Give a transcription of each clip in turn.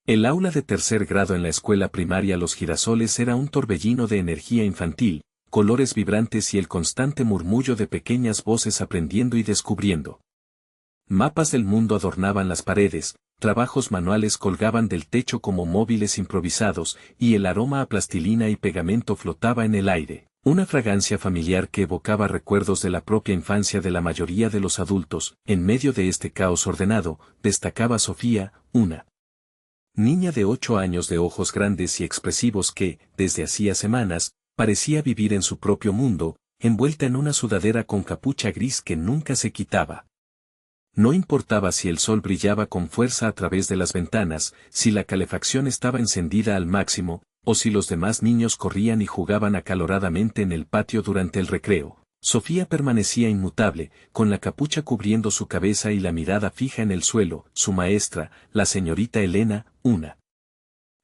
El aula de tercer grado en la escuela primaria Los Girasoles era un torbellino de energía infantil, colores vibrantes y el constante murmullo de pequeñas voces aprendiendo y descubriendo. Mapas del mundo adornaban las paredes, trabajos manuales colgaban del techo como móviles improvisados, y el aroma a plastilina y pegamento flotaba en el aire, una fragancia familiar que evocaba recuerdos de la propia infancia de la mayoría de los adultos. En medio de este caos ordenado, destacaba Sofía, una niña de 8 años de ojos grandes y expresivos que, desde hacía semanas, parecía vivir en su propio mundo, envuelta en una sudadera con capucha gris que nunca se quitaba. No importaba si el sol brillaba con fuerza a través de las ventanas, si la calefacción estaba encendida al máximo, o si los demás niños corrían y jugaban acaloradamente en el patio durante el recreo. Sofía permanecía inmutable, con la capucha cubriendo su cabeza y la mirada fija en el suelo. Su maestra, la señorita Elena, una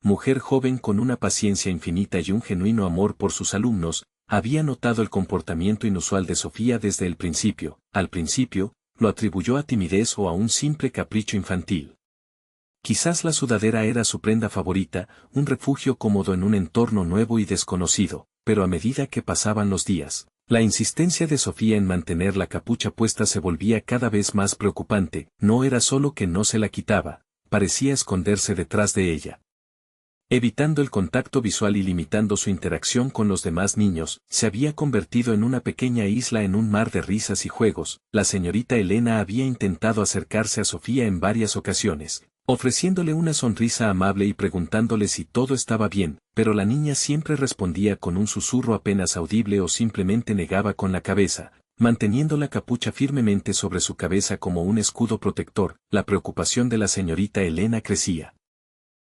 mujer joven con una paciencia infinita y un genuino amor por sus alumnos, había notado el comportamiento inusual de Sofía desde el principio. Al principio, lo atribuyó a timidez o a un simple capricho infantil. Quizás la sudadera era su prenda favorita, un refugio cómodo en un entorno nuevo y desconocido, pero a medida que pasaban los días, la insistencia de Sofía en mantener la capucha puesta se volvía cada vez más preocupante. No era solo que no se la quitaba, parecía esconderse detrás de ella. Evitando el contacto visual y limitando su interacción con los demás niños, se había convertido en una pequeña isla en un mar de risas y juegos. La señorita Elena había intentado acercarse a Sofía en varias ocasiones, ofreciéndole una sonrisa amable y preguntándole si todo estaba bien, pero la niña siempre respondía con un susurro apenas audible o simplemente negaba con la cabeza, manteniendo la capucha firmemente sobre su cabeza como un escudo protector. La preocupación de la señorita Elena crecía.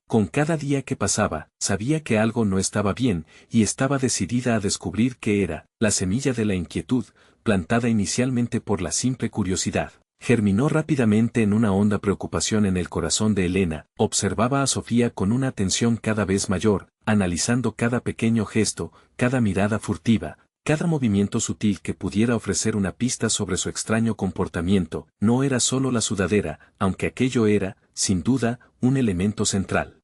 Con cada día que pasaba, sabía que algo no estaba bien, y estaba decidida a descubrir qué era. La semilla de la inquietud, plantada inicialmente por la simple curiosidad, germinó rápidamente en una honda preocupación en el corazón de Elena. Observaba a Sofía con una atención cada vez mayor, analizando cada pequeño gesto, cada mirada furtiva, cada movimiento sutil que pudiera ofrecer una pista sobre su extraño comportamiento. No era solo la sudadera, aunque aquello era, sin duda, un elemento central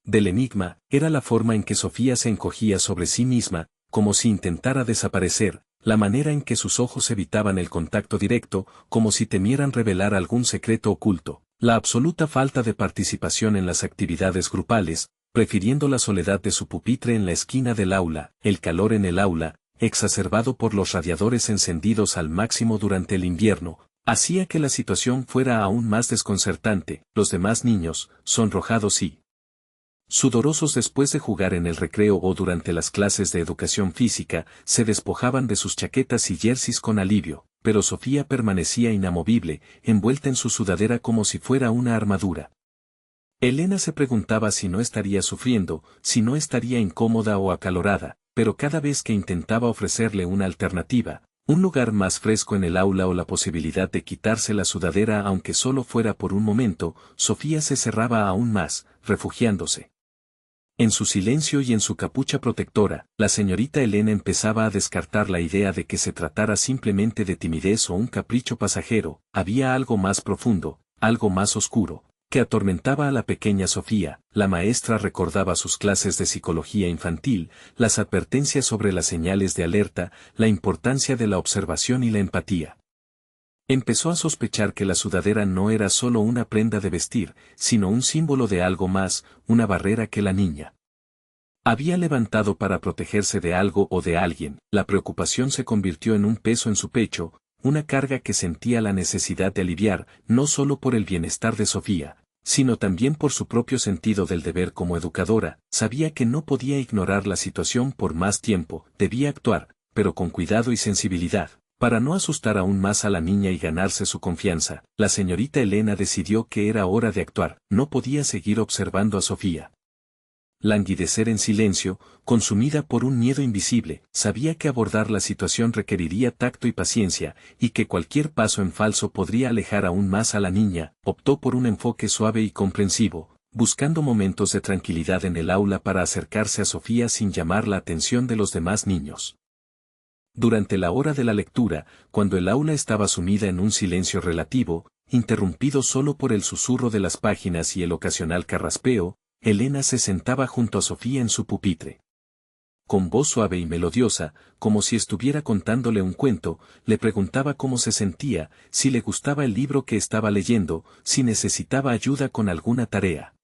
del enigma. Era la forma en que Sofía se encogía sobre sí misma, como si intentara desaparecer, la manera en que sus ojos evitaban el contacto directo, como si temieran revelar algún secreto oculto, la absoluta falta de participación en las actividades grupales, prefiriendo la soledad de su pupitre en la esquina del aula. El calor en el aula, exacerbado por los radiadores encendidos al máximo durante el invierno, hacía que la situación fuera aún más desconcertante. Los demás niños, sonrojados y sudorosos después de jugar en el recreo o durante las clases de educación física, se despojaban de sus chaquetas y jerseys con alivio, pero Sofía permanecía inamovible, envuelta en su sudadera como si fuera una armadura. Elena se preguntaba si no estaría sufriendo, si no estaría incómoda o acalorada, pero cada vez que intentaba ofrecerle una alternativa, un lugar más fresco en el aula o la posibilidad de quitarse la sudadera aunque solo fuera por un momento, Sofía se cerraba aún más, refugiándose en su silencio y en su capucha protectora. La señorita Elena empezaba a descartar la idea de que se tratara simplemente de timidez o un capricho pasajero. Había algo más profundo, algo más oscuro, que atormentaba a la pequeña Sofía. La maestra recordaba sus clases de psicología infantil, las advertencias sobre las señales de alerta, la importancia de la observación y la empatía. Empezó a sospechar que la sudadera no era solo una prenda de vestir, sino un símbolo de algo más, una barrera que la niña había levantado para protegerse de algo o de alguien. La preocupación se convirtió en un peso en su pecho, una carga que sentía la necesidad de aliviar, no solo por el bienestar de Sofía, sino también por su propio sentido del deber como educadora. Sabía que no podía ignorar la situación por más tiempo, debía actuar, pero con cuidado y sensibilidad, para no asustar aún más a la niña y ganarse su confianza. La señorita Elena decidió que era hora de actuar. No podía seguir observando a Sofía languidecer en silencio, consumida por un miedo invisible. Sabía que abordar la situación requeriría tacto y paciencia, y que cualquier paso en falso podría alejar aún más a la niña. Optó por un enfoque suave y comprensivo, buscando momentos de tranquilidad en el aula para acercarse a Sofía sin llamar la atención de los demás niños. Durante la hora de la lectura, cuando el aula estaba sumida en un silencio relativo, interrumpido solo por el susurro de las páginas y el ocasional carraspeo, Elena se sentaba junto a Sofía en su pupitre. Con voz suave y melodiosa, como si estuviera contándole un cuento, le preguntaba cómo se sentía, si le gustaba el libro que estaba leyendo, si necesitaba ayuda con alguna tarea.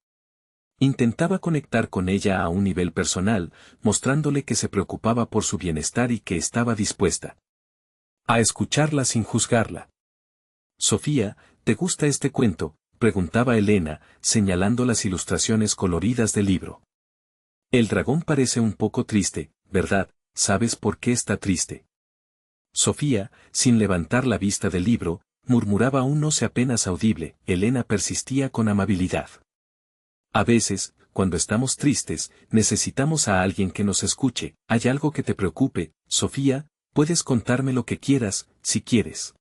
Intentaba conectar con ella a un nivel personal, mostrándole que se preocupaba por su bienestar y que estaba dispuesta a escucharla sin juzgarla. Sofía, ¿te gusta este cuento?, preguntaba Elena, señalando las ilustraciones coloridas del libro. El dragón parece un poco triste, ¿verdad? ¿Sabes por qué está triste? Sofía, sin levantar la vista del libro, murmuraba un no sé apenas audible. Elena persistía con amabilidad. A veces, cuando estamos tristes, necesitamos a alguien que nos escuche. ¿Hay algo que te preocupe, Sofía? Puedes contarme lo que quieras, si quieres.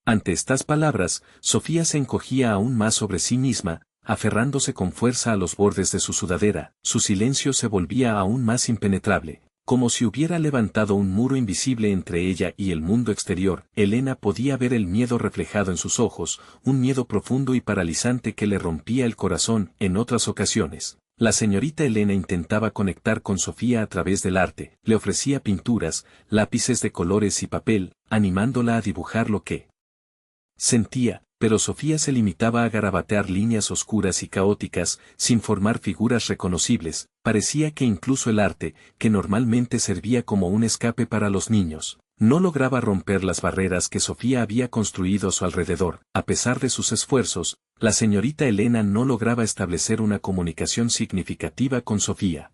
Ante estas palabras, Sofía se encogía aún más sobre sí misma, aferrándose con fuerza a los bordes de su sudadera. Su silencio se volvía aún más impenetrable, como si hubiera levantado un muro invisible entre ella y el mundo exterior. Elena podía ver el miedo reflejado en sus ojos, un miedo profundo y paralizante que le rompía el corazón. En otras ocasiones, la señorita Elena intentaba conectar con Sofía a través del arte, le ofrecía pinturas, lápices de colores y papel, animándola a dibujar lo que sentía, pero Sofía se limitaba a garabatear líneas oscuras y caóticas, sin formar figuras reconocibles. Parecía que incluso el arte, que normalmente servía como un escape para los niños, no lograba romper las barreras que Sofía había construido a su alrededor. A pesar de sus esfuerzos, la señorita Elena no lograba establecer una comunicación significativa con Sofía.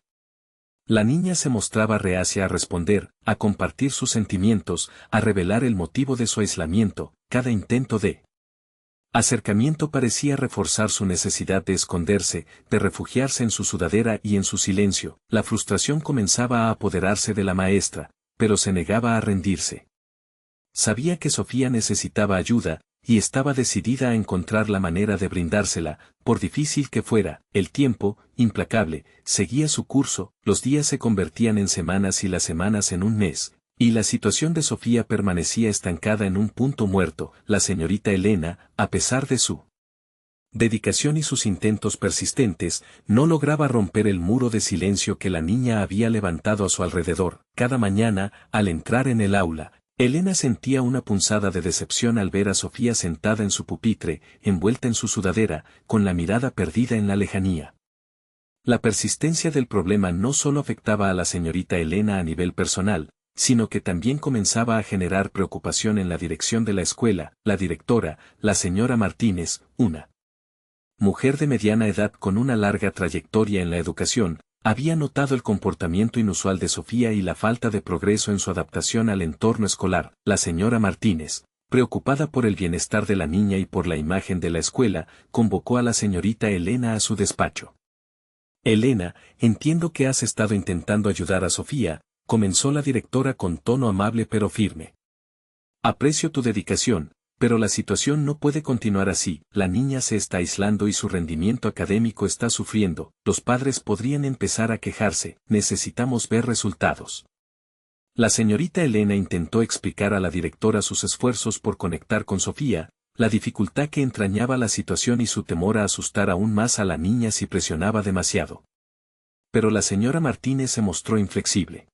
La niña se mostraba reacia a responder, a compartir sus sentimientos, a revelar el motivo de su aislamiento. Cada intento de acercamiento parecía reforzar su necesidad de esconderse, de refugiarse en su sudadera y en su silencio. La frustración comenzaba a apoderarse de la maestra, pero se negaba a rendirse. Sabía que Sofía necesitaba ayuda, y estaba decidida a encontrar la manera de brindársela, por difícil que fuera. El tiempo, implacable, seguía su curso, los días se convertían en semanas y las semanas en un mes, y la situación de Sofía permanecía estancada en un punto muerto. La señorita Elena, a pesar de su dedicación y sus intentos persistentes, no lograba romper el muro de silencio que la niña había levantado a su alrededor. Cada mañana, al entrar en el aula, Elena sentía una punzada de decepción al ver a Sofía sentada en su pupitre, envuelta en su sudadera, con la mirada perdida en la lejanía. La persistencia del problema no solo afectaba a la señorita Elena a nivel personal, sino que también comenzaba a generar preocupación en la dirección de la escuela. La directora, la señora Martínez, una mujer de mediana edad con una larga trayectoria en la educación, había notado el comportamiento inusual de Sofía y la falta de progreso en su adaptación al entorno escolar. La señora Martínez, preocupada por el bienestar de la niña y por la imagen de la escuela, convocó a la señorita Elena a su despacho. Elena, entiendo que has estado intentando ayudar a Sofía, comenzó la directora con tono amable pero firme. Aprecio tu dedicación, pero la situación no puede continuar así. La niña se está aislando y su rendimiento académico está sufriendo. Los padres podrían empezar a quejarse. Necesitamos ver resultados. La señorita Elena intentó explicar a la directora sus esfuerzos por conectar con Sofía, la dificultad que entrañaba la situación y su temor a asustar aún más a la niña si presionaba demasiado. Pero la señora Martínez se mostró inflexible.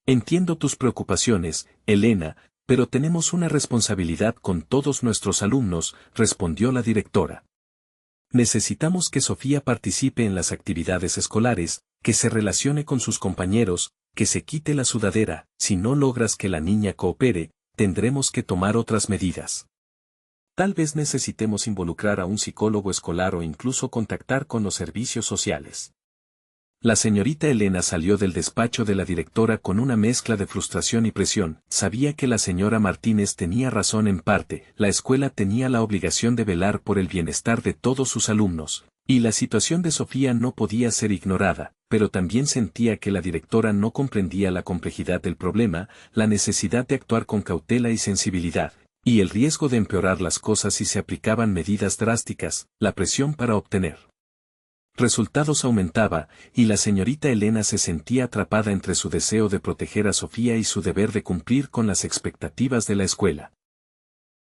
Entiendo tus preocupaciones, Elena, pero tenemos una responsabilidad con todos nuestros alumnos, respondió la directora. Necesitamos que Sofía participe en las actividades escolares, que se relacione con sus compañeros, que se quite la sudadera. Si no logras que la niña coopere, tendremos que tomar otras medidas. Tal vez necesitemos involucrar a un psicólogo escolar o incluso contactar con los servicios sociales. La señorita Elena salió del despacho de la directora con una mezcla de frustración y presión. Sabía que la señora Martínez tenía razón en parte. La escuela tenía la obligación de velar por el bienestar de todos sus alumnos, y la situación de Sofía no podía ser ignorada, pero también sentía que la directora no comprendía la complejidad del problema, la necesidad de actuar con cautela y sensibilidad, y el riesgo de empeorar las cosas si se aplicaban medidas drásticas. La presión para obtener resultados aumentaba, y la señorita Elena se sentía atrapada entre su deseo de proteger a Sofía y su deber de cumplir con las expectativas de la escuela.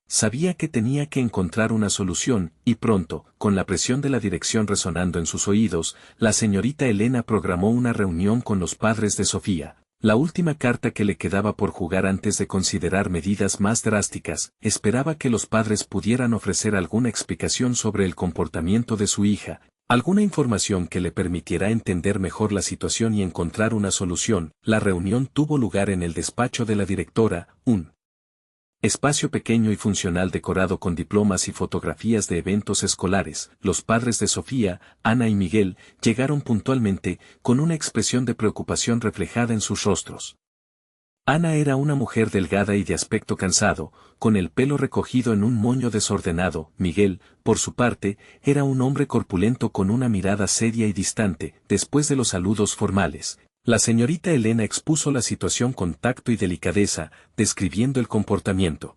Sabía que tenía que encontrar una solución, y pronto, con la presión de la dirección resonando en sus oídos, la señorita Elena programó una reunión con los padres de Sofía. La última carta que le quedaba por jugar antes de considerar medidas más drásticas, esperaba que los padres pudieran ofrecer alguna explicación sobre el comportamiento de su hija, alguna información que le permitiera entender mejor la situación y encontrar una solución. La reunión tuvo lugar en el despacho de la directora, un espacio pequeño y funcional decorado con diplomas y fotografías de eventos escolares. Los padres de Sofía, Ana y Miguel, llegaron puntualmente, con una expresión de preocupación reflejada en sus rostros. Ana era una mujer delgada y de aspecto cansado, con el pelo recogido en un moño desordenado. Miguel, por su parte, era un hombre corpulento con una mirada seria y distante. Después de los saludos formales, la señorita Elena expuso la situación con tacto y delicadeza, describiendo el comportamiento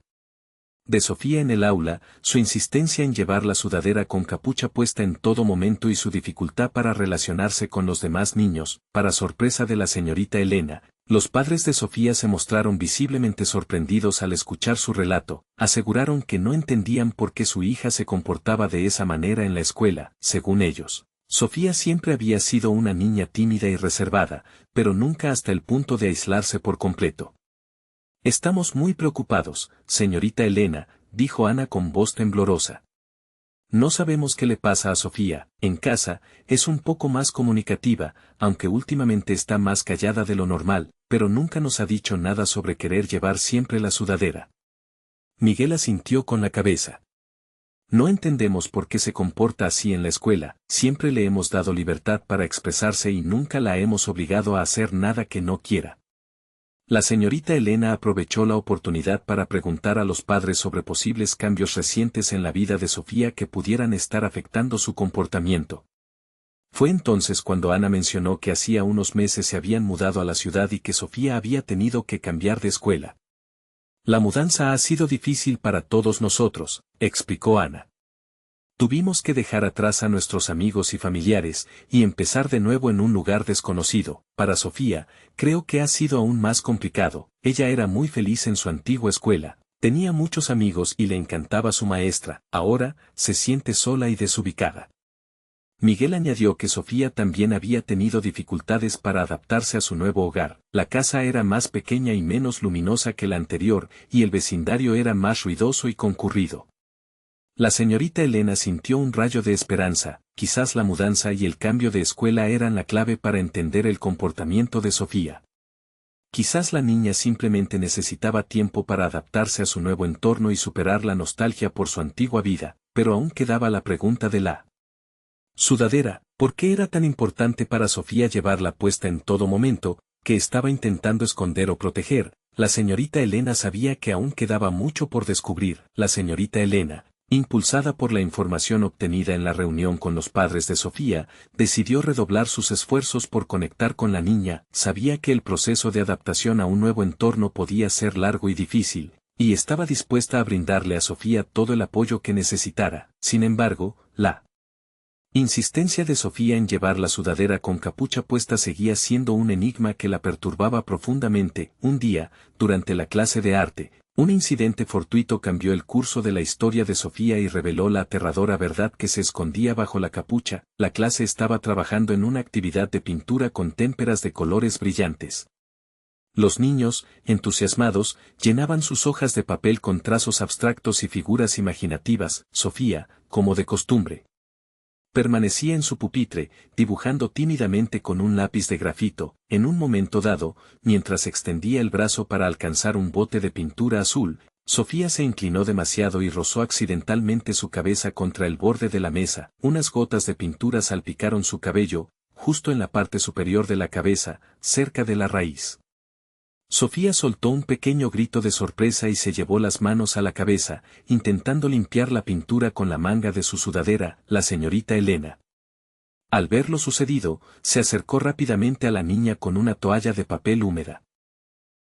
de Sofía en el aula, su insistencia en llevar la sudadera con capucha puesta en todo momento y su dificultad para relacionarse con los demás niños. Para sorpresa de la señorita Elena, los padres de Sofía se mostraron visiblemente sorprendidos al escuchar su relato. Aseguraron que no entendían por qué su hija se comportaba de esa manera en la escuela. Según ellos, Sofía siempre había sido una niña tímida y reservada, pero nunca hasta el punto de aislarse por completo. Estamos muy preocupados, señorita Elena, dijo Ana con voz temblorosa. No sabemos qué le pasa a Sofía. En casa, es un poco más comunicativa, aunque últimamente está más callada de lo normal, pero nunca nos ha dicho nada sobre querer llevar siempre la sudadera. Miguel asintió con la cabeza. No entendemos por qué se comporta así en la escuela. Siempre le hemos dado libertad para expresarse y nunca la hemos obligado a hacer nada que no quiera. La señorita Elena aprovechó la oportunidad para preguntar a los padres sobre posibles cambios recientes en la vida de Sofía que pudieran estar afectando su comportamiento. Fue entonces cuando Ana mencionó que hacía unos meses se habían mudado a la ciudad y que Sofía había tenido que cambiar de escuela. La mudanza ha sido difícil para todos nosotros, explicó Ana. Tuvimos que dejar atrás a nuestros amigos y familiares, y empezar de nuevo en un lugar desconocido. Para Sofía, creo que ha sido aún más complicado. Ella era muy feliz en su antigua escuela, tenía muchos amigos y le encantaba su maestra. Ahora, se siente sola y desubicada. Miguel añadió que Sofía también había tenido dificultades para adaptarse a su nuevo hogar. La casa era más pequeña y menos luminosa que la anterior, y el vecindario era más ruidoso y concurrido. La señorita Elena sintió un rayo de esperanza. Quizás la mudanza y el cambio de escuela eran la clave para entender el comportamiento de Sofía. Quizás la niña simplemente necesitaba tiempo para adaptarse a su nuevo entorno y superar la nostalgia por su antigua vida, pero aún quedaba la pregunta de la sudadera. ¿Por qué era tan importante para Sofía llevarla puesta en todo momento, que estaba intentando esconder o proteger? La señorita Elena sabía que aún quedaba mucho por descubrir. La señorita Elena, impulsada por la información obtenida en la reunión con los padres de Sofía, decidió redoblar sus esfuerzos por conectar con la niña. Sabía que el proceso de adaptación a un nuevo entorno podía ser largo y difícil, y estaba dispuesta a brindarle a Sofía todo el apoyo que necesitara. Sin embargo, la insistencia de Sofía en llevar la sudadera con capucha puesta seguía siendo un enigma que la perturbaba profundamente. Un día, durante la clase de arte, un incidente fortuito cambió el curso de la historia de Sofía y reveló la aterradora verdad que se escondía bajo la capucha. La clase estaba trabajando en una actividad de pintura con témperas de colores brillantes. Los niños, entusiasmados, llenaban sus hojas de papel con trazos abstractos y figuras imaginativas. Sofía, como de costumbre, permanecía en su pupitre, dibujando tímidamente con un lápiz de grafito. En un momento dado, mientras extendía el brazo para alcanzar un bote de pintura azul, Sofía se inclinó demasiado y rozó accidentalmente su cabeza contra el borde de la mesa. Unas gotas de pintura salpicaron su cabello, justo en la parte superior de la cabeza, cerca de la raíz. Sofía soltó un pequeño grito de sorpresa y se llevó las manos a la cabeza, intentando limpiar la pintura con la manga de su sudadera. La señorita Elena, al ver lo sucedido, se acercó rápidamente a la niña con una toalla de papel húmeda.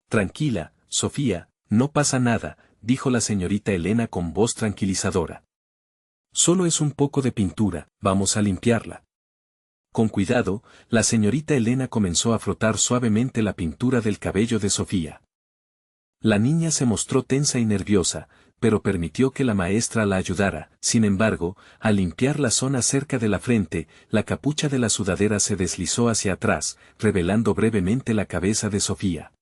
Tranquila, Sofía, no pasa nada, dijo la señorita Elena con voz tranquilizadora. Solo es un poco de pintura, vamos a limpiarla. Con cuidado, la señorita Elena comenzó a frotar suavemente la pintura del cabello de Sofía. La niña se mostró tensa y nerviosa, pero permitió que la maestra la ayudara. Sin embargo, al limpiar la zona cerca de la frente, la capucha de la sudadera se deslizó hacia atrás, revelando brevemente la cabeza de Sofía.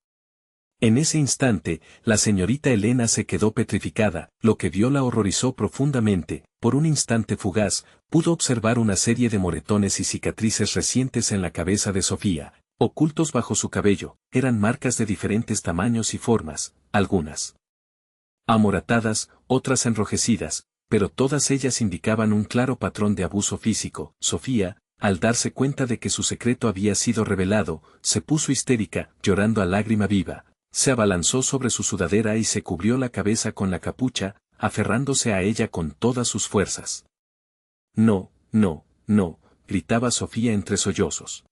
En ese instante, la señorita Elena se quedó petrificada, lo que vio la horrorizó profundamente. Por un instante fugaz, pudo observar una serie de moretones y cicatrices recientes en la cabeza de Sofía, ocultos bajo su cabello. Eran marcas de diferentes tamaños y formas, algunas amoratadas, otras enrojecidas, pero todas ellas indicaban un claro patrón de abuso físico. Sofía, al darse cuenta de que su secreto había sido revelado, se puso histérica, llorando a lágrima viva. Se abalanzó sobre su sudadera y se cubrió la cabeza con la capucha, aferrándose a ella con todas sus fuerzas. No, no, no, gritaba Sofía entre sollozos.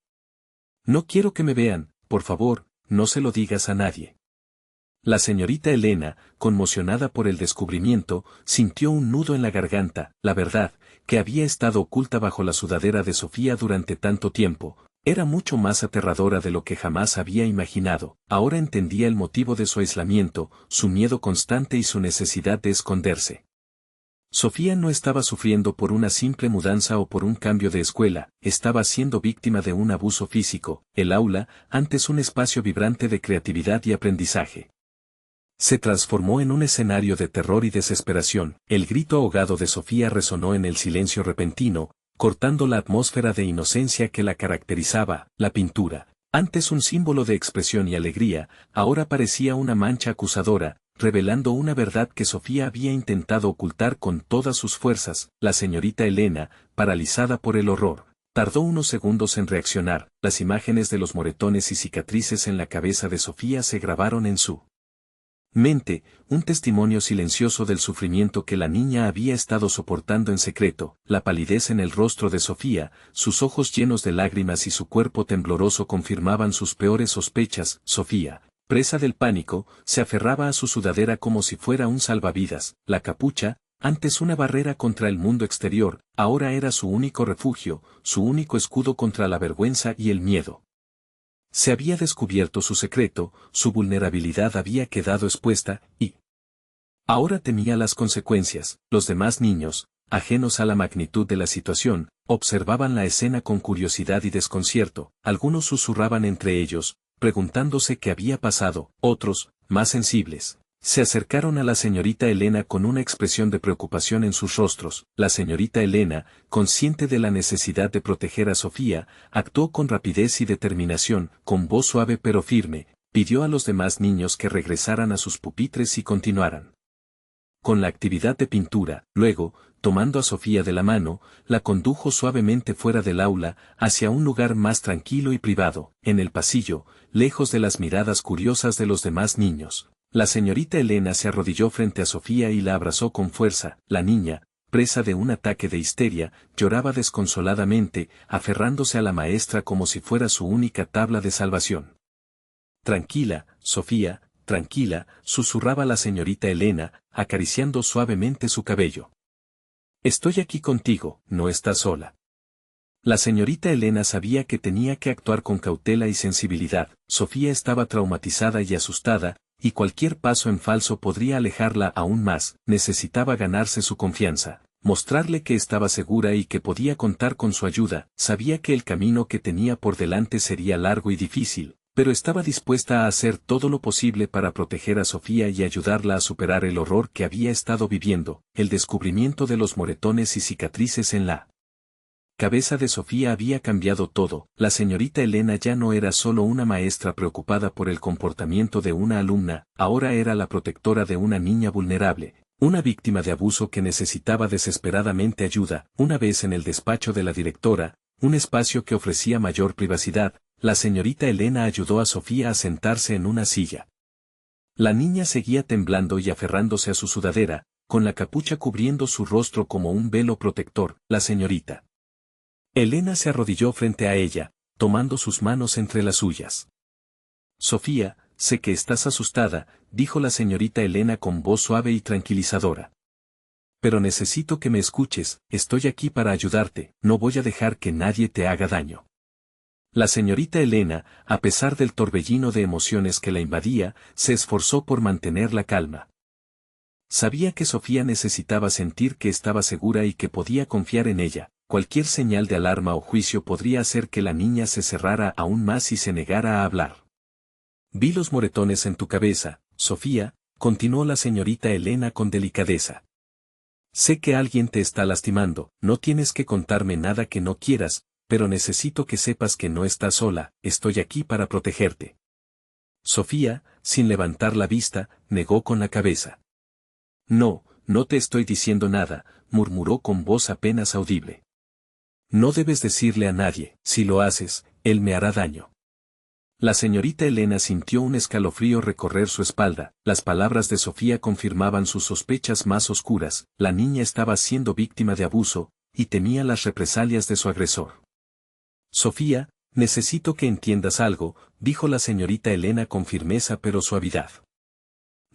No quiero que me vean, por favor, no se lo digas a nadie. La señorita Elena, conmocionada por el descubrimiento, sintió un nudo en la garganta. La verdad, que había estado oculta bajo la sudadera de Sofía durante tanto tiempo, era mucho más aterradora de lo que jamás había imaginado. Ahora entendía el motivo de su aislamiento, su miedo constante y su necesidad de esconderse. Sofía no estaba sufriendo por una simple mudanza o por un cambio de escuela, estaba siendo víctima de un abuso físico. El aula, antes un espacio vibrante de creatividad y aprendizaje, se transformó en un escenario de terror y desesperación. El grito ahogado de Sofía resonó en el silencio repentino, cortando la atmósfera de inocencia que la caracterizaba. La pintura, antes un símbolo de expresión y alegría, ahora parecía una mancha acusadora, revelando una verdad que Sofía había intentado ocultar con todas sus fuerzas. La señorita Elena, paralizada por el horror, tardó unos segundos en reaccionar. Las imágenes de los moretones y cicatrices en la cabeza de Sofía se grabaron en su mente, un testimonio silencioso del sufrimiento que la niña había estado soportando en secreto. La palidez en el rostro de Sofía, sus ojos llenos de lágrimas y su cuerpo tembloroso confirmaban sus peores sospechas. Sofía, presa del pánico, se aferraba a su sudadera como si fuera un salvavidas. La capucha, antes una barrera contra el mundo exterior, ahora era su único refugio, su único escudo contra la vergüenza y el miedo. Se había descubierto su secreto, su vulnerabilidad había quedado expuesta, y ahora temía las consecuencias. Los demás niños, ajenos a la magnitud de la situación, observaban la escena con curiosidad y desconcierto. Algunos susurraban entre ellos, preguntándose qué había pasado. Otros, más sensibles, se acercaron a la señorita Elena con una expresión de preocupación en sus rostros. La señorita Elena, consciente de la necesidad de proteger a Sofía, actuó con rapidez y determinación. Con voz suave pero firme, pidió a los demás niños que regresaran a sus pupitres y continuaran con la actividad de pintura. Luego, tomando a Sofía de la mano, la condujo suavemente fuera del aula, hacia un lugar más tranquilo y privado. En el pasillo, lejos de las miradas curiosas de los demás niños, la señorita Elena se arrodilló frente a Sofía y la abrazó con fuerza. La niña, presa de un ataque de histeria, lloraba desconsoladamente, aferrándose a la maestra como si fuera su única tabla de salvación. Tranquila, Sofía, tranquila, susurraba la señorita Elena, acariciando suavemente su cabello. Estoy aquí contigo, no estás sola. La señorita Elena sabía que tenía que actuar con cautela y sensibilidad. Sofía estaba traumatizada y asustada, y cualquier paso en falso podría alejarla aún más. Necesitaba ganarse su confianza, mostrarle que estaba segura y que podía contar con su ayuda. Sabía que el camino que tenía por delante sería largo y difícil, pero estaba dispuesta a hacer todo lo posible para proteger a Sofía y ayudarla a superar el horror que había estado viviendo. El descubrimiento de los moretones y cicatrices en la cabeza de Sofía había cambiado todo. La señorita Elena ya no era solo una maestra preocupada por el comportamiento de una alumna, ahora era la protectora de una niña vulnerable, una víctima de abuso que necesitaba desesperadamente ayuda. Una vez en el despacho de la directora, un espacio que ofrecía mayor privacidad, la señorita Elena ayudó a Sofía a sentarse en una silla. La niña seguía temblando y aferrándose a su sudadera, con la capucha cubriendo su rostro como un velo protector. La señorita Elena se arrodilló frente a ella, tomando sus manos entre las suyas. Sofía, sé que estás asustada, dijo la señorita Elena con voz suave y tranquilizadora. Pero necesito que me escuches, estoy aquí para ayudarte, no voy a dejar que nadie te haga daño. La señorita Elena, a pesar del torbellino de emociones que la invadía, se esforzó por mantener la calma. Sabía que Sofía necesitaba sentir que estaba segura y que podía confiar en ella. Cualquier señal de alarma o juicio podría hacer que la niña se cerrara aún más y se negara a hablar. Vi los moretones en tu cabeza, Sofía, continuó la señorita Elena con delicadeza. Sé que alguien te está lastimando, no tienes que contarme nada que no quieras, pero necesito que sepas que no estás sola, estoy aquí para protegerte. Sofía, sin levantar la vista, negó con la cabeza. No, no te estoy diciendo nada, murmuró con voz apenas audible. No debes decirle a nadie, si lo haces, él me hará daño. La señorita Elena sintió un escalofrío recorrer su espalda, las palabras de Sofía confirmaban sus sospechas más oscuras, la niña estaba siendo víctima de abuso, y temía las represalias de su agresor. Sofía, necesito que entiendas algo, dijo la señorita Elena con firmeza pero suavidad.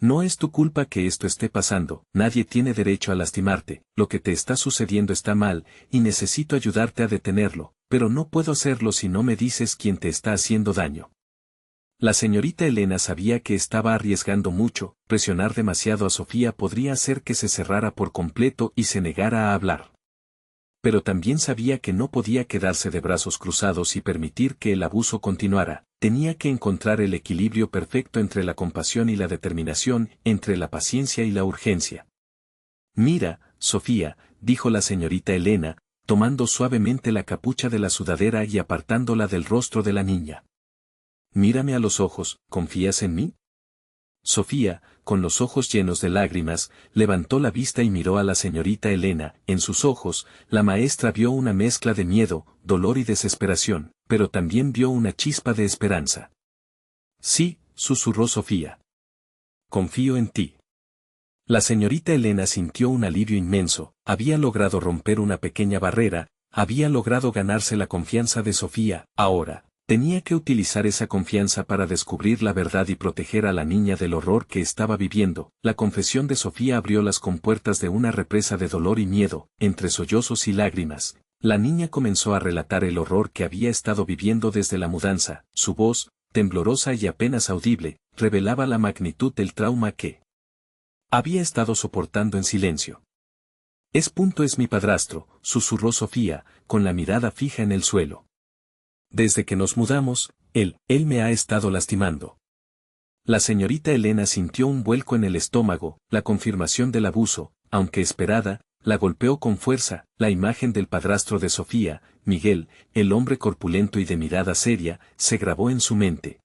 No es tu culpa que esto esté pasando, nadie tiene derecho a lastimarte, lo que te está sucediendo está mal, y necesito ayudarte a detenerlo, pero no puedo hacerlo si no me dices quién te está haciendo daño. La señorita Elena sabía que estaba arriesgando mucho, presionar demasiado a Sofía podría hacer que se cerrara por completo y se negara a hablar. Pero también sabía que no podía quedarse de brazos cruzados y permitir que el abuso continuara, tenía que encontrar el equilibrio perfecto entre la compasión y la determinación, entre la paciencia y la urgencia. Mira, Sofía, dijo la señorita Elena, tomando suavemente la capucha de la sudadera y apartándola del rostro de la niña. Mírame a los ojos, ¿confías en mí? Sofía, con los ojos llenos de lágrimas, levantó la vista y miró a la señorita Elena. En sus ojos, la maestra vio una mezcla de miedo, dolor y desesperación, pero también vio una chispa de esperanza. Sí, susurró Sofía. Confío en ti. La señorita Elena sintió un alivio inmenso, había logrado romper una pequeña barrera, había logrado ganarse la confianza de Sofía, ahora. Tenía que utilizar esa confianza para descubrir la verdad y proteger a la niña del horror que estaba viviendo. La confesión de Sofía abrió las compuertas de una represa de dolor y miedo, entre sollozos y lágrimas. La niña comenzó a relatar el horror que había estado viviendo desde la mudanza. Su voz, temblorosa y apenas audible, revelaba la magnitud del trauma que había estado soportando en silencio. Es mi padrastro, susurró Sofía, con la mirada fija en el suelo. Desde que nos mudamos, él me ha estado lastimando. La señorita Elena sintió un vuelco en el estómago, la confirmación del abuso, aunque esperada, la golpeó con fuerza, la imagen del padrastro de Sofía, Miguel, el hombre corpulento y de mirada seria, se grabó en su mente.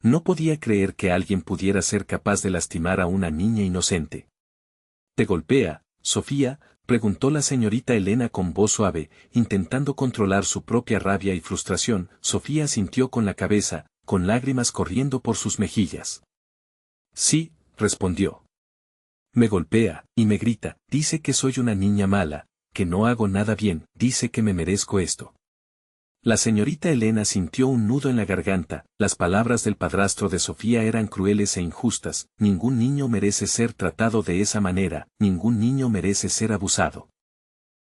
No podía creer que alguien pudiera ser capaz de lastimar a una niña inocente. ¿Te golpea, Sofía?, preguntó la señorita Elena con voz suave, intentando controlar su propia rabia y frustración. Sofía sintió con la cabeza, con lágrimas corriendo por sus mejillas. Sí, respondió. Me golpea, y me grita, dice que soy una niña mala, que no hago nada bien, dice que me merezco esto. La señorita Elena sintió un nudo en la garganta, las palabras del padrastro de Sofía eran crueles e injustas, ningún niño merece ser tratado de esa manera, ningún niño merece ser abusado.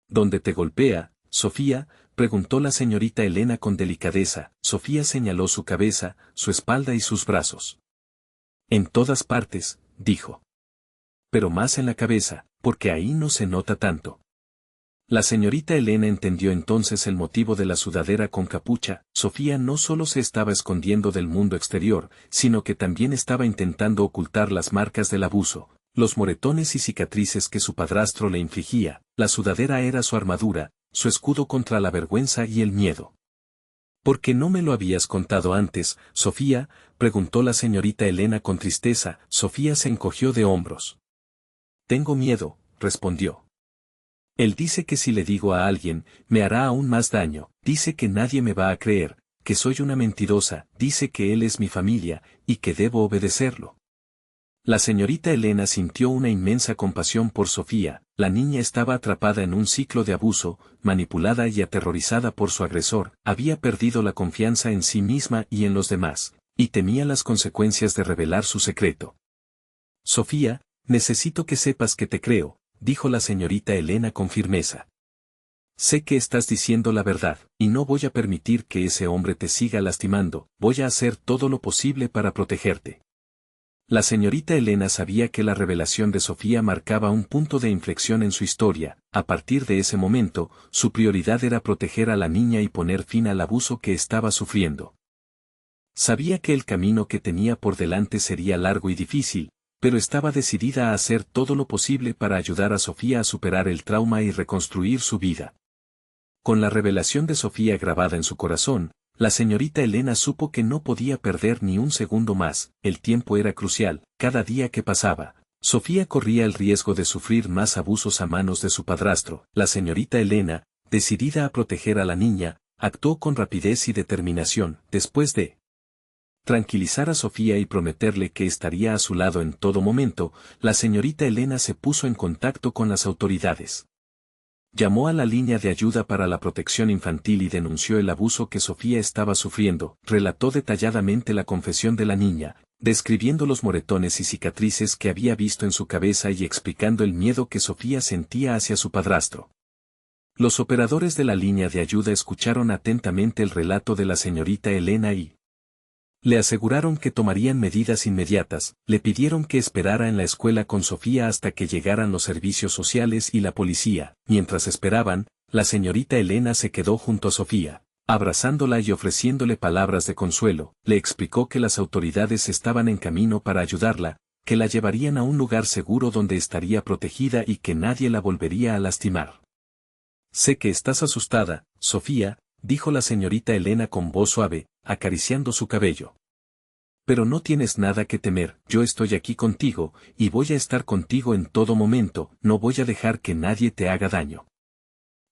¿Dónde te golpea, Sofía?, preguntó la señorita Elena con delicadeza. Sofía señaló su cabeza, su espalda y sus brazos. En todas partes, dijo. Pero más en la cabeza, porque ahí no se nota tanto. La señorita Elena entendió entonces el motivo de la sudadera con capucha. Sofía no solo se estaba escondiendo del mundo exterior, sino que también estaba intentando ocultar las marcas del abuso, los moretones y cicatrices que su padrastro le infligía. La sudadera era su armadura, su escudo contra la vergüenza y el miedo. ¿Por qué no me lo habías contado antes, Sofía?, preguntó la señorita Elena con tristeza. Sofía se encogió de hombros. Tengo miedo, respondió. Él dice que si le digo a alguien, me hará aún más daño, dice que nadie me va a creer, que soy una mentirosa, dice que él es mi familia, y que debo obedecerlo. La señorita Elena sintió una inmensa compasión por Sofía. La niña estaba atrapada en un ciclo de abuso, manipulada y aterrorizada por su agresor, había perdido la confianza en sí misma y en los demás, y temía las consecuencias de revelar su secreto. Sofía, necesito que sepas que te creo, dijo la señorita Elena con firmeza. Sé que estás diciendo la verdad, y no voy a permitir que ese hombre te siga lastimando, voy a hacer todo lo posible para protegerte. La señorita Elena sabía que la revelación de Sofía marcaba un punto de inflexión en su historia. A partir de ese momento, su prioridad era proteger a la niña y poner fin al abuso que estaba sufriendo. Sabía que el camino que tenía por delante sería largo y difícil, pero estaba decidida a hacer todo lo posible para ayudar a Sofía a superar el trauma y reconstruir su vida. Con la revelación de Sofía grabada en su corazón, la señorita Elena supo que no podía perder ni un segundo más. El tiempo era crucial. Cada día que pasaba, Sofía corría el riesgo de sufrir más abusos a manos de su padrastro. La señorita Elena, decidida a proteger a la niña, actuó con rapidez y determinación. Después de tranquilizar a Sofía y prometerle que estaría a su lado en todo momento, la señorita Elena se puso en contacto con las autoridades. Llamó a la línea de ayuda para la protección infantil y denunció el abuso que Sofía estaba sufriendo. Relató detalladamente la confesión de la niña, describiendo los moretones y cicatrices que había visto en su cabeza y explicando el miedo que Sofía sentía hacia su padrastro. Los operadores de la línea de ayuda escucharon atentamente el relato de la señorita Elena y le aseguraron que tomarían medidas inmediatas. Le pidieron que esperara en la escuela con Sofía hasta que llegaran los servicios sociales y la policía. Mientras esperaban, la señorita Elena se quedó junto a Sofía, abrazándola y ofreciéndole palabras de consuelo. Le explicó que las autoridades estaban en camino para ayudarla, que la llevarían a un lugar seguro donde estaría protegida y que nadie la volvería a lastimar. «Sé que estás asustada, Sofía», dijo la señorita Elena con voz suave, acariciando su cabello. «Pero no tienes nada que temer. Yo estoy aquí contigo, y voy a estar contigo en todo momento. No voy a dejar que nadie te haga daño».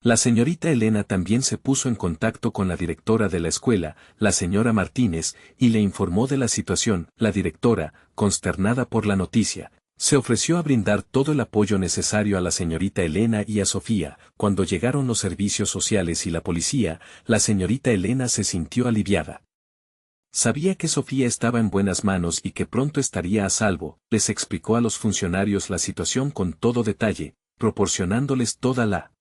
La señorita Elena también se puso en contacto con la directora de la escuela, la señora Martínez, y le informó de la situación. La directora, consternada por la noticia, se ofreció a brindar todo el apoyo necesario a la señorita Elena y a Sofía. Cuando llegaron los servicios sociales y la policía, la señorita Elena se sintió aliviada. Sabía que Sofía estaba en buenas manos y que pronto estaría a salvo. Les explicó a los funcionarios la situación con todo detalle, proporcionándoles toda la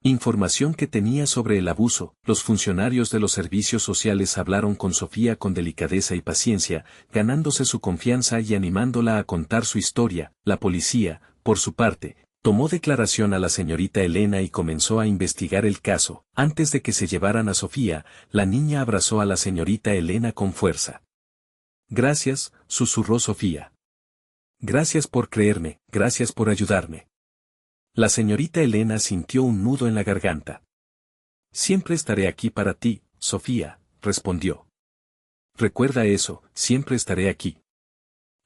información que tenía sobre el abuso. Los funcionarios de los servicios sociales hablaron con Sofía con delicadeza y paciencia, ganándose su confianza y animándola a contar su historia. La policía, por su parte, tomó declaración a la señorita Elena y comenzó a investigar el caso. Antes de que se llevaran a Sofía, la niña abrazó a la señorita Elena con fuerza. «Gracias», susurró Sofía. «Gracias por creerme, gracias por ayudarme». La señorita Elena sintió un nudo en la garganta. «Siempre estaré aquí para ti, Sofía», respondió. «Recuerda eso, siempre estaré aquí».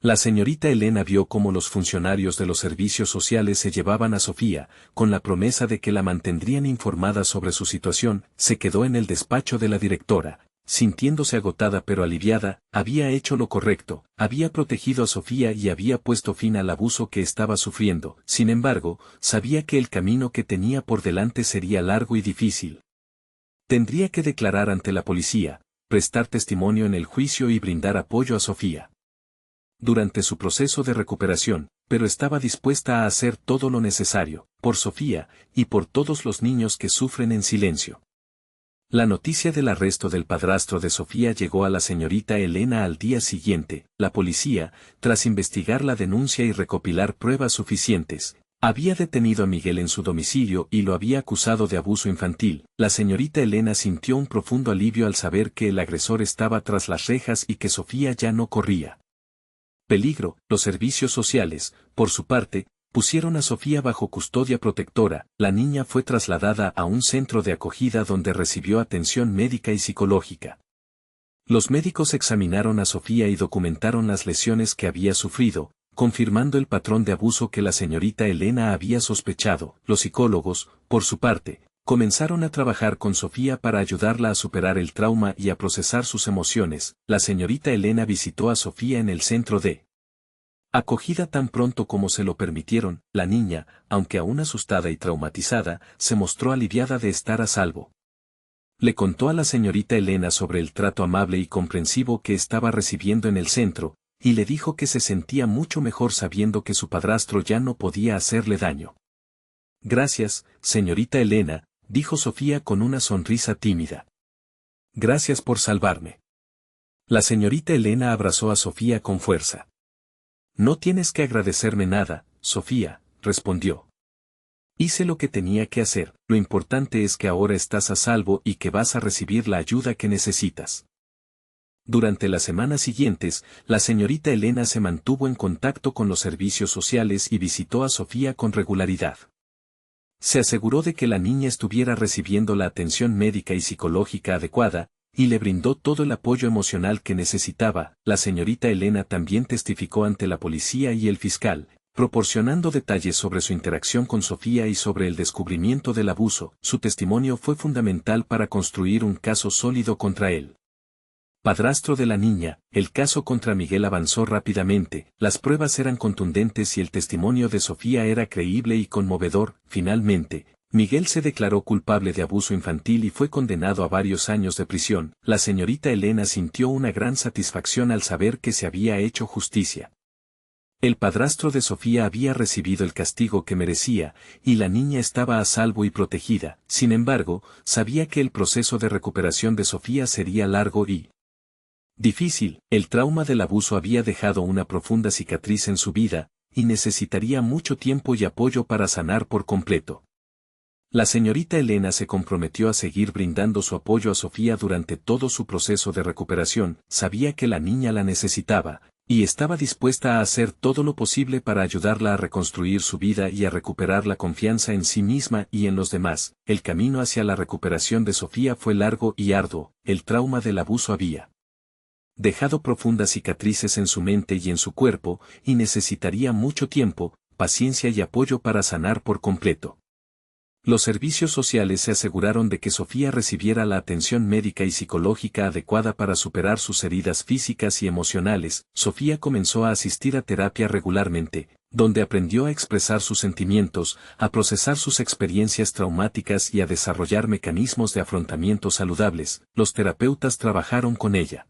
La señorita Elena vio cómo los funcionarios de los servicios sociales se llevaban a Sofía, con la promesa de que la mantendrían informada sobre su situación. Se quedó en el despacho de la directora, sintiéndose agotada pero aliviada. Había hecho lo correcto, había protegido a Sofía y había puesto fin al abuso que estaba sufriendo. Sin embargo, sabía que el camino que tenía por delante sería largo y difícil. Tendría que declarar ante la policía, prestar testimonio en el juicio y brindar apoyo a Sofía durante su proceso de recuperación, pero estaba dispuesta a hacer todo lo necesario, por Sofía, y por todos los niños que sufren en silencio. La noticia del arresto del padrastro de Sofía llegó a la señorita Elena al día siguiente. La policía, tras investigar la denuncia y recopilar pruebas suficientes, había detenido a Miguel en su domicilio y lo había acusado de abuso infantil. La señorita Elena sintió un profundo alivio al saber que el agresor estaba tras las rejas y que Sofía ya no corría peligro. Los servicios sociales, por su parte, pusieron a Sofía bajo custodia protectora. La niña fue trasladada a un centro de acogida donde recibió atención médica y psicológica. Los médicos examinaron a Sofía y documentaron las lesiones que había sufrido, confirmando el patrón de abuso que la señorita Elena había sospechado. Los psicólogos, por su parte, comenzaron a trabajar con Sofía para ayudarla a superar el trauma y a procesar sus emociones. La señorita Elena visitó a Sofía en el centro de acogida tan pronto como se lo permitieron. La niña, aunque aún asustada y traumatizada, se mostró aliviada de estar a salvo. Le contó a la señorita Elena sobre el trato amable y comprensivo que estaba recibiendo en el centro, y le dijo que se sentía mucho mejor sabiendo que su padrastro ya no podía hacerle daño. «Gracias, señorita Elena», dijo Sofía con una sonrisa tímida. «Gracias por salvarme». La señorita Elena abrazó a Sofía con fuerza. No tienes que agradecerme nada, Sofía, respondió. Hice lo que tenía que hacer, lo importante es que ahora estás a salvo y que vas a recibir la ayuda que necesitas. Durante las semanas siguientes, la señorita Elena se mantuvo en contacto con los servicios sociales y visitó a Sofía con regularidad. Se aseguró de que la niña estuviera recibiendo la atención médica y psicológica adecuada, y le brindó todo el apoyo emocional que necesitaba. La señorita Elena también testificó ante la policía y el fiscal, proporcionando detalles sobre su interacción con Sofía y sobre el descubrimiento del abuso. Su testimonio fue fundamental para construir un caso sólido contra él. Padrastro de la niña, el caso contra Miguel avanzó rápidamente, las pruebas eran contundentes y el testimonio de Sofía era creíble y conmovedor. Finalmente, Miguel se declaró culpable de abuso infantil y fue condenado a varios años de prisión. La señorita Elena sintió una gran satisfacción al saber que se había hecho justicia. El padrastro de Sofía había recibido el castigo que merecía, y la niña estaba a salvo y protegida. Sin embargo, sabía que el proceso de recuperación de Sofía sería largo y difícil. El trauma del abuso había dejado una profunda cicatriz en su vida, y necesitaría mucho tiempo y apoyo para sanar por completo. La señorita Elena se comprometió a seguir brindando su apoyo a Sofía durante todo su proceso de recuperación. Sabía que la niña la necesitaba, y estaba dispuesta a hacer todo lo posible para ayudarla a reconstruir su vida y a recuperar la confianza en sí misma y en los demás. El camino hacia la recuperación de Sofía fue largo y arduo. El trauma del abuso había dejado profundas cicatrices en su mente y en su cuerpo, y necesitaría mucho tiempo, paciencia y apoyo para sanar por completo. Los servicios sociales se aseguraron de que Sofía recibiera la atención médica y psicológica adecuada para superar sus heridas físicas y emocionales. Sofía comenzó a asistir a terapia regularmente, donde aprendió a expresar sus sentimientos, a procesar sus experiencias traumáticas y a desarrollar mecanismos de afrontamiento saludables. Los terapeutas trabajaron con ella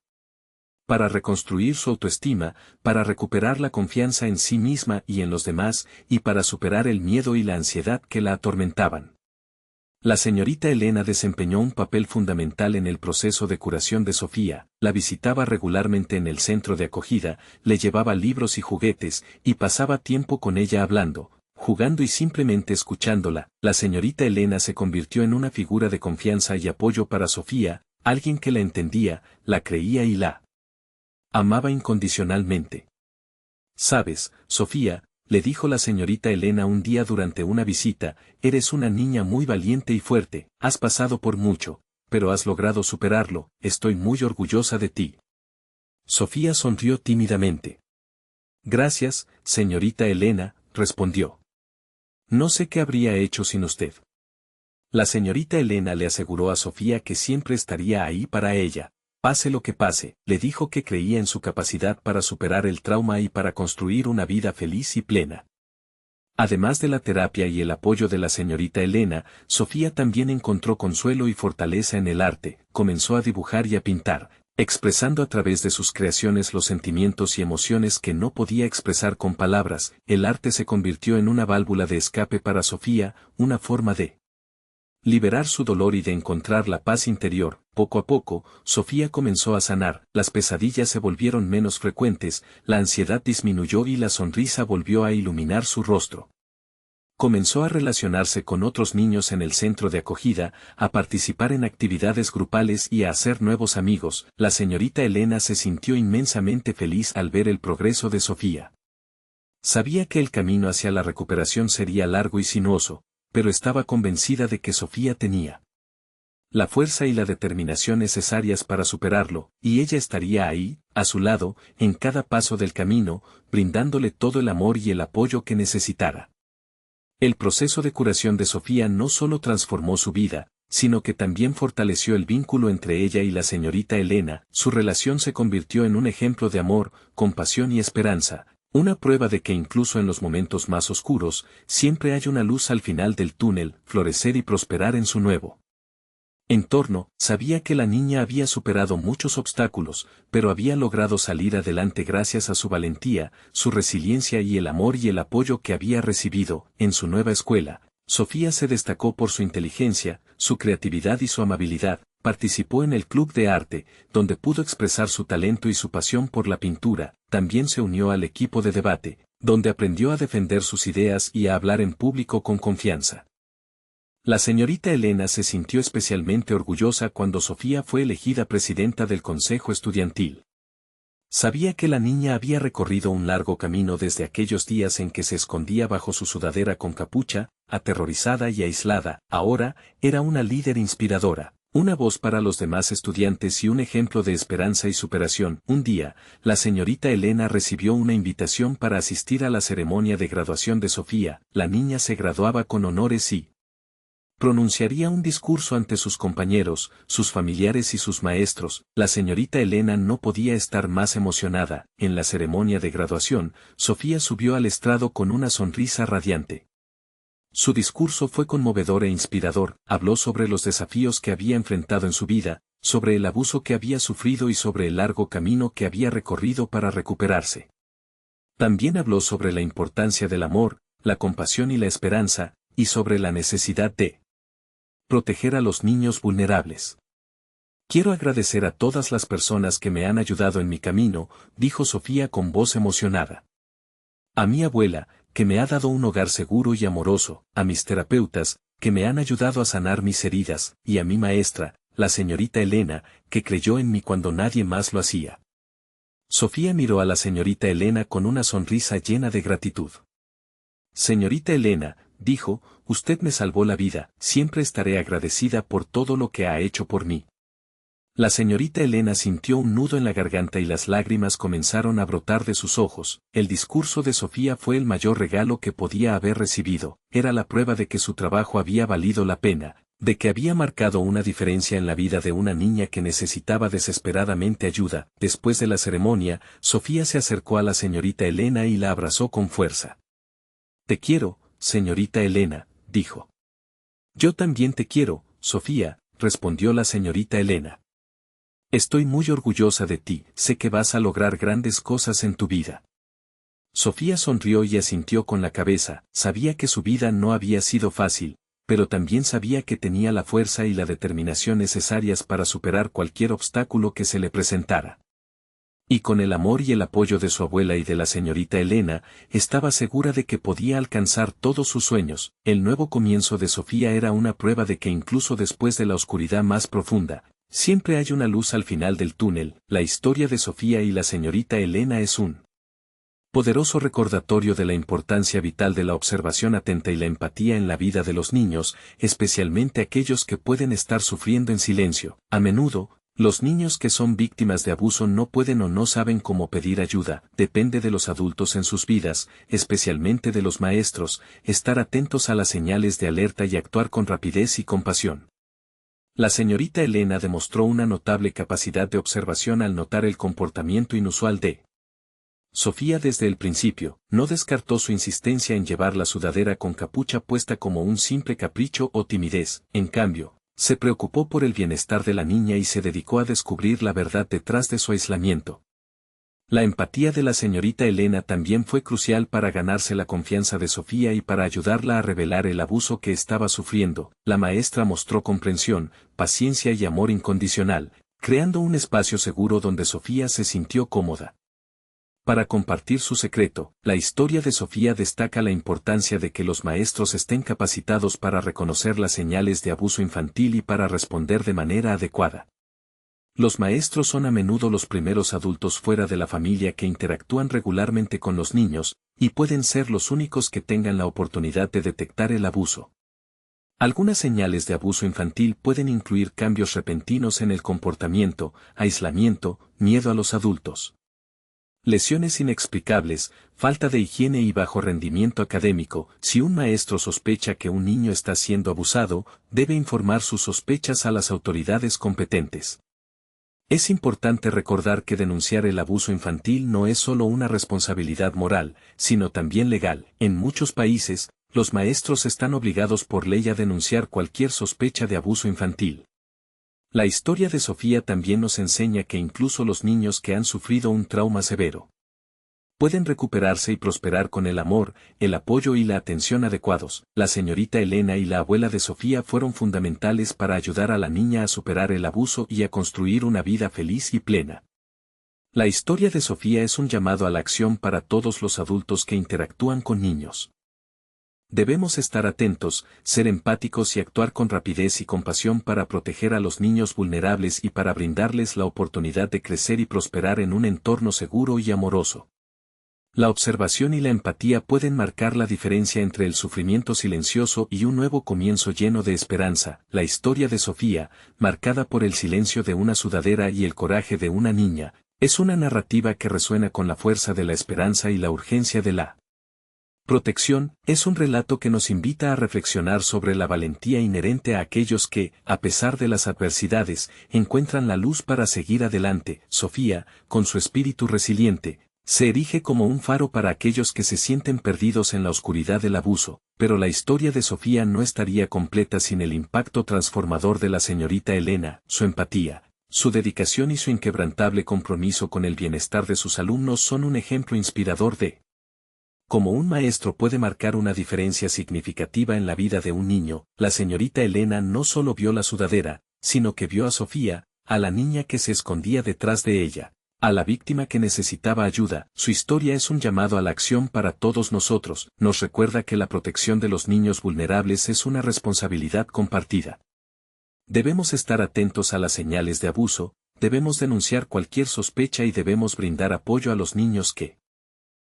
para reconstruir su autoestima, para recuperar la confianza en sí misma y en los demás, y para superar el miedo y la ansiedad que la atormentaban. La señorita Elena desempeñó un papel fundamental en el proceso de curación de Sofía, la visitaba regularmente en el centro de acogida, le llevaba libros y juguetes, y pasaba tiempo con ella hablando, jugando y simplemente escuchándola. La señorita Elena se convirtió en una figura de confianza y apoyo para Sofía, alguien que la entendía, la creía y la amaba incondicionalmente. «Sabes, Sofía», le dijo la señorita Elena un día durante una visita, «eres una niña muy valiente y fuerte, has pasado por mucho, pero has logrado superarlo, estoy muy orgullosa de ti». Sofía sonrió tímidamente. «Gracias, señorita Elena», respondió. «No sé qué habría hecho sin usted». La señorita Elena le aseguró a Sofía que siempre estaría ahí para ella. Pase lo que pase, le dijo que creía en su capacidad para superar el trauma y para construir una vida feliz y plena. Además de la terapia y el apoyo de la señorita Elena, Sofía también encontró consuelo y fortaleza en el arte, comenzó a dibujar y a pintar, expresando a través de sus creaciones los sentimientos y emociones que no podía expresar con palabras. El arte se convirtió en una válvula de escape para Sofía, una forma de liberar su dolor y de encontrar la paz interior. Poco a poco, Sofía comenzó a sanar, las pesadillas se volvieron menos frecuentes, la ansiedad disminuyó y la sonrisa volvió a iluminar su rostro. Comenzó a relacionarse con otros niños en el centro de acogida, a participar en actividades grupales y a hacer nuevos amigos. La señorita Elena se sintió inmensamente feliz al ver el progreso de Sofía. Sabía que el camino hacia la recuperación sería largo y sinuoso, pero estaba convencida de que Sofía tenía la fuerza y la determinación necesarias para superarlo, y ella estaría ahí, a su lado, en cada paso del camino, brindándole todo el amor y el apoyo que necesitara. El proceso de curación de Sofía no solo transformó su vida, sino que también fortaleció el vínculo entre ella y la señorita Elena. Su relación se convirtió en un ejemplo de amor, compasión y esperanza. Una prueba de que incluso en los momentos más oscuros, siempre hay una luz al final del túnel. Florecer y prosperar en su nuevo entorno. Sabía que la niña había superado muchos obstáculos, pero había logrado salir adelante gracias a su valentía, su resiliencia y el amor y el apoyo que había recibido. En su nueva escuela, Sofía se destacó por su inteligencia, su creatividad y su amabilidad. Participó en el club de arte, donde pudo expresar su talento y su pasión por la pintura. También se unió al equipo de debate, donde aprendió a defender sus ideas y a hablar en público con confianza. La señorita Elena se sintió especialmente orgullosa cuando Sofía fue elegida presidenta del Consejo Estudiantil. Sabía que la niña había recorrido un largo camino desde aquellos días en que se escondía bajo su sudadera con capucha, aterrorizada y aislada. Ahora, era una líder inspiradora, una voz para los demás estudiantes y un ejemplo de esperanza y superación. Un día, la señorita Elena recibió una invitación para asistir a la ceremonia de graduación de Sofía. La niña se graduaba con honores y pronunciaría un discurso ante sus compañeros, sus familiares y sus maestros. La señorita Elena no podía estar más emocionada. En la ceremonia de graduación, Sofía subió al estrado con una sonrisa radiante. Su discurso fue conmovedor e inspirador. Habló sobre los desafíos que había enfrentado en su vida, sobre el abuso que había sufrido y sobre el largo camino que había recorrido para recuperarse. También habló sobre la importancia del amor, la compasión y la esperanza, y sobre la necesidad de proteger a los niños vulnerables. Quiero agradecer a todas las personas que me han ayudado en mi camino, dijo Sofía con voz emocionada. A mi abuela, que me ha dado un hogar seguro y amoroso, a mis terapeutas, que me han ayudado a sanar mis heridas, y a mi maestra, la señorita Elena, que creyó en mí cuando nadie más lo hacía. Sofía miró a la señorita Elena con una sonrisa llena de gratitud. Señorita Elena, dijo, usted me salvó la vida, siempre estaré agradecida por todo lo que ha hecho por mí. La señorita Elena sintió un nudo en la garganta y las lágrimas comenzaron a brotar de sus ojos. El discurso de Sofía fue el mayor regalo que podía haber recibido. Era la prueba de que su trabajo había valido la pena, de que había marcado una diferencia en la vida de una niña que necesitaba desesperadamente ayuda. Después de la ceremonia, Sofía se acercó a la señorita Elena y la abrazó con fuerza. Te quiero, señorita Elena, dijo. Yo también te quiero, Sofía, respondió la señorita Elena. Estoy muy orgullosa de ti, sé que vas a lograr grandes cosas en tu vida. Sofía sonrió y asintió con la cabeza. Sabía que su vida no había sido fácil, pero también sabía que tenía la fuerza y la determinación necesarias para superar cualquier obstáculo que se le presentara. Y con el amor y el apoyo de su abuela y de la señorita Elena, estaba segura de que podía alcanzar todos sus sueños. El nuevo comienzo de Sofía era una prueba de que incluso después de la oscuridad más profunda, siempre hay una luz al final del túnel. La historia de Sofía y la señorita Elena es un poderoso recordatorio de la importancia vital de la observación atenta y la empatía en la vida de los niños, especialmente aquellos que pueden estar sufriendo en silencio. A menudo, los niños que son víctimas de abuso no pueden o no saben cómo pedir ayuda. Depende de los adultos en sus vidas, especialmente de los maestros, estar atentos a las señales de alerta y actuar con rapidez y compasión. La señorita Elena demostró una notable capacidad de observación al notar el comportamiento inusual de Sofía desde el principio. No descartó su insistencia en llevar la sudadera con capucha puesta como un simple capricho o timidez. En cambio, se preocupó por el bienestar de la niña y se dedicó a descubrir la verdad detrás de su aislamiento. La empatía de la señorita Elena también fue crucial para ganarse la confianza de Sofía y para ayudarla a revelar el abuso que estaba sufriendo. La maestra mostró comprensión, paciencia y amor incondicional, creando un espacio seguro donde Sofía se sintió cómoda para compartir su secreto. La historia de Sofía destaca la importancia de que los maestros estén capacitados para reconocer las señales de abuso infantil y para responder de manera adecuada. Los maestros son a menudo los primeros adultos fuera de la familia que interactúan regularmente con los niños, y pueden ser los únicos que tengan la oportunidad de detectar el abuso. Algunas señales de abuso infantil pueden incluir cambios repentinos en el comportamiento, aislamiento, miedo a los adultos, lesiones inexplicables, falta de higiene y bajo rendimiento académico. Si un maestro sospecha que un niño está siendo abusado, debe informar sus sospechas a las autoridades competentes. Es importante recordar que denunciar el abuso infantil no es solo una responsabilidad moral, sino también legal. En muchos países, los maestros están obligados por ley a denunciar cualquier sospecha de abuso infantil. La historia de Sofía también nos enseña que incluso los niños que han sufrido un trauma severo pueden recuperarse y prosperar con el amor, el apoyo y la atención adecuados. La señorita Elena y la abuela de Sofía fueron fundamentales para ayudar a la niña a superar el abuso y a construir una vida feliz y plena. La historia de Sofía es un llamado a la acción para todos los adultos que interactúan con niños. Debemos estar atentos, ser empáticos y actuar con rapidez y compasión para proteger a los niños vulnerables y para brindarles la oportunidad de crecer y prosperar en un entorno seguro y amoroso. La observación y la empatía pueden marcar la diferencia entre el sufrimiento silencioso y un nuevo comienzo lleno de esperanza. La historia de Sofía, marcada por el silencio de una sudadera y el coraje de una niña, es una narrativa que resuena con la fuerza de la esperanza y la urgencia de la protección. Es un relato que nos invita a reflexionar sobre la valentía inherente a aquellos que, a pesar de las adversidades, encuentran la luz para seguir adelante. Sofía, con su espíritu resiliente, se erige como un faro para aquellos que se sienten perdidos en la oscuridad del abuso, pero la historia de Sofía no estaría completa sin el impacto transformador de la señorita Elena. Su empatía, su dedicación y su inquebrantable compromiso con el bienestar de sus alumnos son un ejemplo inspirador de cómo un maestro puede marcar una diferencia significativa en la vida de un niño. La señorita Elena no solo vio la sudadera, sino que vio a Sofía, a la niña que se escondía detrás de ella, a la víctima que necesitaba ayuda. Su historia es un llamado a la acción para todos nosotros. Nos recuerda que la protección de los niños vulnerables es una responsabilidad compartida. Debemos estar atentos a las señales de abuso, debemos denunciar cualquier sospecha y debemos brindar apoyo a los niños que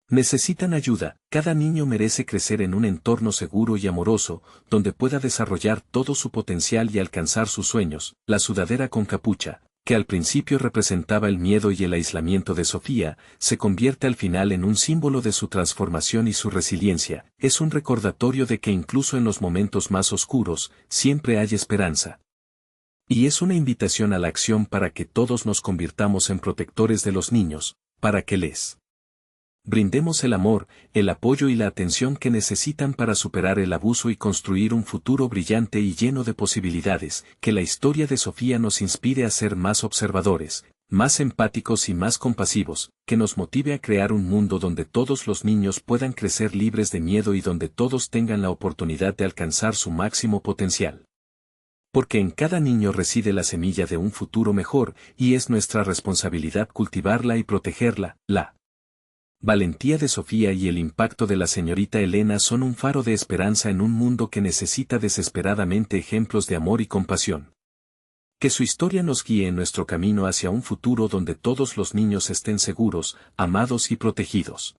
necesitan ayuda. Cada niño merece crecer en un entorno seguro y amoroso, donde pueda desarrollar todo su potencial y alcanzar sus sueños. La sudadera con capucha, que al principio representaba el miedo y el aislamiento de Sofía, se convierte al final en un símbolo de su transformación y su resiliencia. Es un recordatorio de que incluso en los momentos más oscuros, siempre hay esperanza. Y es una invitación a la acción para que todos nos convirtamos en protectores de los niños, para que les brindemos el amor, el apoyo y la atención que necesitan para superar el abuso y construir un futuro brillante y lleno de posibilidades. Que la historia de Sofía nos inspire a ser más observadores, más empáticos y más compasivos, que nos motive a crear un mundo donde todos los niños puedan crecer libres de miedo y donde todos tengan la oportunidad de alcanzar su máximo potencial. Porque en cada niño reside la semilla de un futuro mejor, y es nuestra responsabilidad cultivarla y protegerla. La valentía de Sofía y el impacto de la señorita Elena son un faro de esperanza en un mundo que necesita desesperadamente ejemplos de amor y compasión. Que su historia nos guíe en nuestro camino hacia un futuro donde todos los niños estén seguros, amados y protegidos.